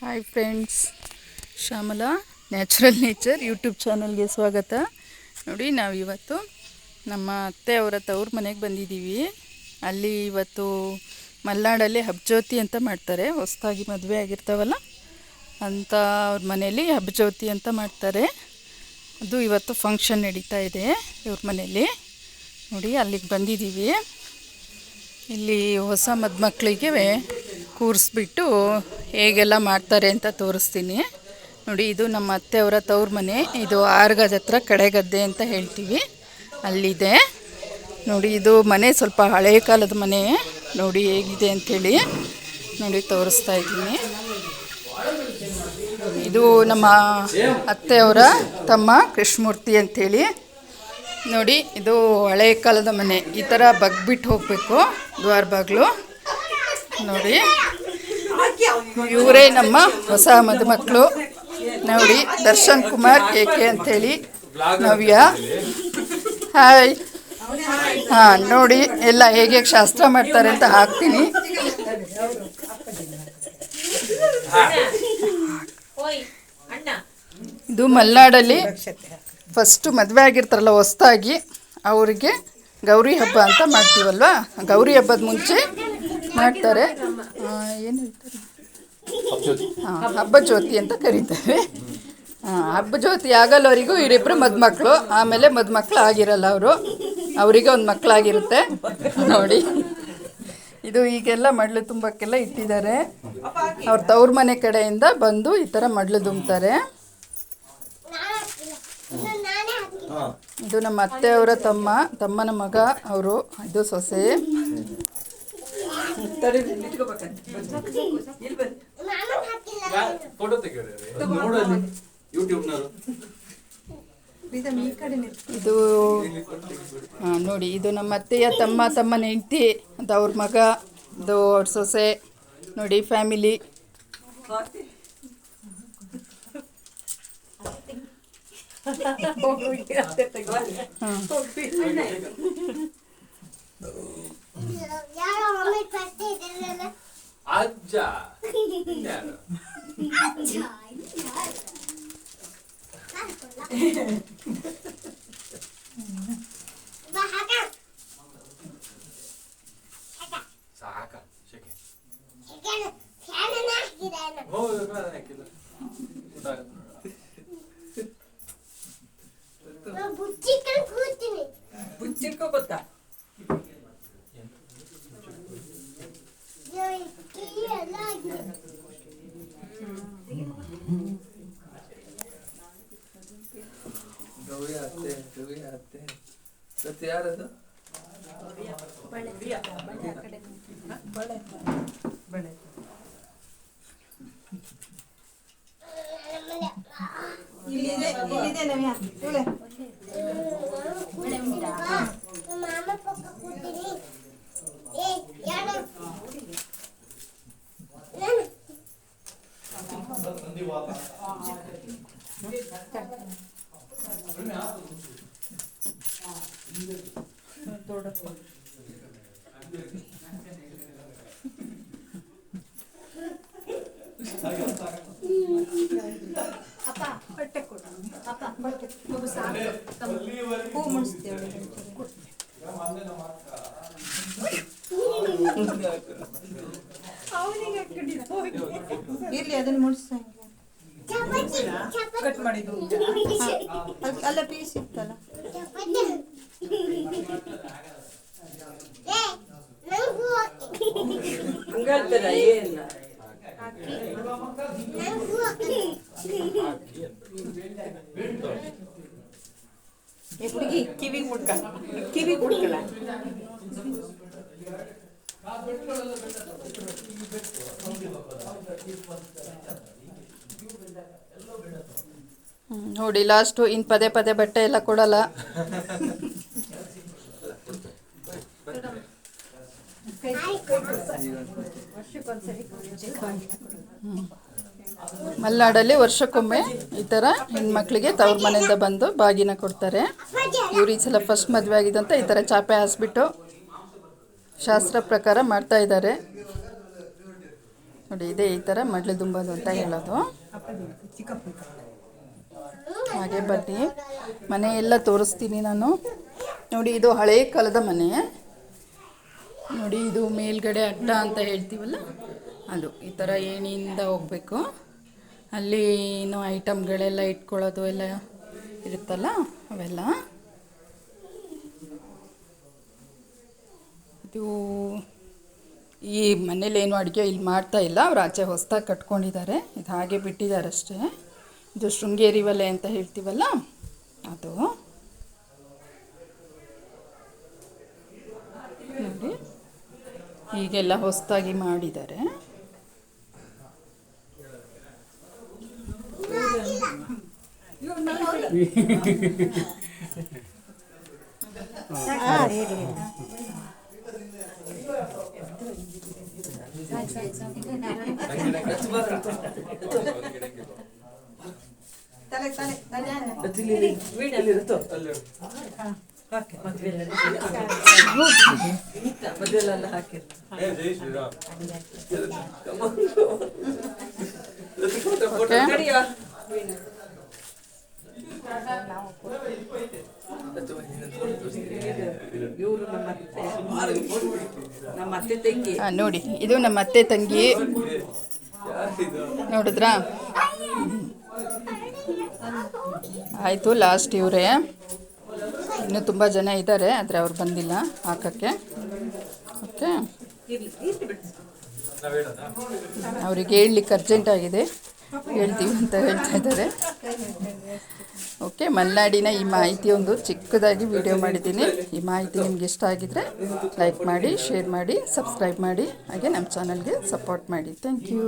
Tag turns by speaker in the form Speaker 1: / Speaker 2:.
Speaker 1: Hi friends, Shyamala natural nature YouTube ಚಾನಲ್ಗೆ ಸ್ವಾಗತ. ನೋಡಿ, ನಾವಿವತ್ತು ನಮ್ಮ ಅತ್ತೆಯವರ ತವ್ರ ಮನೆಗೆ ಬಂದಿದ್ದೀವಿ. ಅಲ್ಲಿ ಇವತ್ತು ಮಲೆನಾಡಲ್ಲಿ ಹಬ್ಬಜ್ಯೋತಿ ಅಂತ ಮಾಡ್ತಾರೆ. ಹೊಸದಾಗಿ ಮದುವೆ ಆಗಿರ್ತಾವಲ್ಲ ಅಂತ ಅವ್ರ ಮನೇಲಿ ಹಬ್ಬಜ್ಯೋತಿ ಅಂತ ಮಾಡ್ತಾರೆ. ಅದು ಇವತ್ತು ಫಂಕ್ಷನ್ ನಡೀತಾ ಇದೆ ಇವ್ರ ಮನೇಲಿ. ನೋಡಿ, ಅಲ್ಲಿಗೆ ಬಂದಿದ್ದೀವಿ. ಇಲ್ಲಿ ಹೊಸ ಮದುಮಕ್ಕಳಿಗೆ ಕೂರಿಸ್ಬಿಟ್ಟು ಹೇಗೆಲ್ಲ ಮಾಡ್ತಾರೆ ಅಂತ ತೋರಿಸ್ತೀನಿ. ನೋಡಿ, ಇದು ನಮ್ಮ ಅತ್ತೆಯವರ ತವ್ರ ಮನೆ. ಇದು ಆರ್ಗದ ಹತ್ರ ಕಡೆಗದ್ದೆ ಅಂತ ಹೇಳ್ತೀವಿ, ಅಲ್ಲಿದೆ. ನೋಡಿ, ಇದು ಮನೆ ಸ್ವಲ್ಪ ಹಳೆ ಕಾಲದ ಮನೆ. ನೋಡಿ ಹೇಗಿದೆ ಅಂಥೇಳಿ. ನೋಡಿ, ತೋರಿಸ್ತಾ ಇದ್ದೀನಿ. ಇದು ನಮ್ಮ ಅತ್ತೆಯವರ ತಮ್ಮ ಕೃಷ್ಣಮೂರ್ತಿ ಅಂಥೇಳಿ. ನೋಡಿ, ಇದು ಹಳೆ ಕಾಲದ ಮನೆ. ಈ ಥರ ಬಗ್ಬಿಟ್ಟು ಹೋಗಬೇಕು ದ್ವಾರ ಬಾಗಿಲು. ನೋಡಿ, ಇವರೇ ನಮ್ಮ ಹೊಸ ಮದುಮಕ್ಕಳು. ನೋಡಿ, ದರ್ಶನ್ ಕುಮಾರ್ KK ಅಂಥೇಳಿ, ನವ್ಯ. ಹಾಯ್. ಹಾಂ, ನೋಡಿ ಎಲ್ಲ ಹೇಗೆ ಶಾಸ್ತ್ರ ಮಾಡ್ತಾರೆ ಅಂತ ಹಾಕ್ತೀನಿ. ಇದು ಮಲೆನಾಡಲ್ಲಿ ಫಸ್ಟು ಮದುವೆ ಆಗಿರ್ತಾರಲ್ಲ ಹೊಸ್ದಾಗಿ, ಅವರಿಗೆ ಗೌರಿ ಹಬ್ಬ ಅಂತ ಮಾಡ್ತೀವಲ್ವ. ಗೌರಿ ಹಬ್ಬದ ಮುಂಚೆ ಮಾಡ್ತಾರೆ. ಏನು ಹೇಳ್ತಾರೆ? ಹಬ್ಬ ಜ್ಯೋತಿ ಅಂತ ಕರೀತಾರೆ. ಹಬ್ಬ ಜ್ಯೋತಿ ಆಗಲ್ಲವರಿಗೂ ಇವರಿಬ್ಬರು ಮದುಮಕ್ಕಳು. ಆಮೇಲೆ ಮದುಮಕ್ಕಳು ಆಗಿರಲ್ಲ ಅವರಿಗೆ ಒಂದು ಮಕ್ಕಳಾಗಿರುತ್ತೆ. ನೋಡಿ, ಇದು ಈಗೆಲ್ಲ ಮಡ್ಲು ತುಂಬಕ್ಕೆಲ್ಲ ಇಟ್ಟಿದ್ದಾರೆ. ಅವ್ರ ತವ್ರ ಮನೆ ಕಡೆಯಿಂದ ಬಂದು ಈ ಥರ ಮಡ್ಲು ತುಂಬ್ತಾರೆ. ಇದು ನಮ್ಮ ಅತ್ತೆಯವರ ತಮ್ಮನ ಮಗ. ಅವರು ಇದು ಸೊಸೆ. ಇದು ನೋಡಿ, ಇದು ನಮ್ಮ ಅತ್ತೆಯ ತಮ್ಮನ ಹೆಂಡತಿ, ಅದು ಅವ್ರ ಮಗ, ಅದು ಅವ್ರ ಸೊಸೆ. ನೋಡಿ, ಫ್ಯಾಮಿಲಿ. ಯಾರದು?
Speaker 2: ಇಲ್ಲಿ ಅದನ್ನು ಮುಡಿಸ ಕಟ್ ಮಾಡಿದ್ದು ಅಲ್ಲ, ಪೀಸ್ ಇತ್ತಲ್ಲ. ಹುಡುಗಿ ಕಿವಿ ಕುಡ್ಕಲ್ಲ.
Speaker 1: ನೋಡಿ, ಲಾಸ್ಟು ಇನ್ನು ಪದೇ ಪದೇ ಬಟ್ಟೆ ಎಲ್ಲ ಕೊಡಲ್ಲ. ಮಲೆನಾಡಲ್ಲಿ ವರ್ಷಕ್ಕೊಮ್ಮೆ ಈ ಥರ ಹೆಣ್ಮಕ್ಳಿಗೆ ತವ್ರ ಮನೆಯಿಂದ ಬಂದು ಬಾಗಿನ ಕೊಡ್ತಾರೆ. ಇವ್ರು ಈ ಸಲ ಫಸ್ಟ್ ಮದುವೆ ಆಗಿದ್ದಂತ ಈ ಥರ ಚಾಪೆ ಹಾಸ್ಬಿಟ್ಟು ಶಾಸ್ತ್ರ ಪ್ರಕಾರ ಮಾಡ್ತಾ ಇದ್ದಾರೆ. ನೋಡಿ ಇದೇ ಈ ಥರ ಮಡ್ಲು ದುಂಬೋದು ಅಂತ ಹೇಳೋದು. ಹಾಗೆ ಬನ್ನಿ, ಮನೆ ಎಲ್ಲ ತೋರಿಸ್ತೀನಿ ನಾನು. ನೋಡಿ ಇದು ಹಳೇ ಕಾಲದ ಮನೆ. ನೋಡಿ ಇದು ಮೇಲ್ಗಡೆ ಅಡ್ಡ ಅಂತ ಹೇಳ್ತೀವಲ್ಲ ಅದು ಈ ಥರ ಏಣಿಯಿಂದ ಹೋಗಬೇಕು. ಅಲ್ಲಿ ಏನೋ ಐಟಮ್ಗಳೆಲ್ಲ ಇಟ್ಕೊಳ್ಳೋದು ಎಲ್ಲ ಇರುತ್ತಲ್ಲ ಅವೆಲ್ಲ. ಇದು ಈ ಮನೇಲಿ ಏನು ಅಡುಗೆ ಇಲ್ಲಿ ಮಾಡ್ತಾ ಇಲ್ಲ, ಅವ್ರು ಆಚೆ ಹೊಸ್ದಾಗಿ ಕಟ್ಕೊಂಡಿದ್ದಾರೆ. ಇದು ಹಾಗೆ ಬಿಟ್ಟಿದ್ದಾರೆ ಅಷ್ಟೇ. ಇದು ಶೃಂಗೇರಿ ಒಲೆ ಅಂತ ಹೇಳ್ತೀವಲ್ಲ ಅದು. ನೋಡಿ ಹೀಗೆಲ್ಲ ಹೊಸದಾಗಿ ಮಾಡಿದ್ದಾರೆ.
Speaker 2: ತಲೆ ತಲೆ ತಲೆ
Speaker 1: ನೋಡಿ ಇದು ನಮ್ಮ ಅತ್ತೆ ತಂಗಿ, ನೋಡಿದ್ರಾ? ಆಯಿತು, ಲಾಸ್ಟ್ ಇವರೇ. ಇನ್ನೂ ತುಂಬ ಜನ ಇದ್ದಾರೆ, ಆದರೆ ಅವ್ರು ಬಂದಿಲ್ಲ ಹಾಕೋಕ್ಕೆ. ಓಕೆ, ಅವ್ರಿಗೆ ಹೇಳಲಿಕ್ಕೆ ಅರ್ಜೆಂಟ್ ಆಗಿದೆ, ಹೇಳ್ತೀವಿ ಅಂತ ಹೇಳ್ತಾ ಇದ್ದಾರೆ. ಓಕೆ, ಮಲೆನಾಡಿನ ಈ ಮಾಹಿತಿ ಒಂದು ಚಿಕ್ಕದಾಗಿ ವಿಡಿಯೋ ಮಾಡಿದ್ದೀನಿ. ಈ ಮಾಹಿತಿ ನಿಮ್ಗೆ ಇಷ್ಟ ಆಗಿದ್ದರೆ ಲೈಕ್ ಮಾಡಿ, ಶೇರ್ ಮಾಡಿ, ಸಬ್ಸ್ಕ್ರೈಬ್ ಮಾಡಿ, ಹಾಗೆ ನಮ್ಮ ಚಾನಲ್ಗೆ ಸಪೋರ್ಟ್ ಮಾಡಿ. Thank you.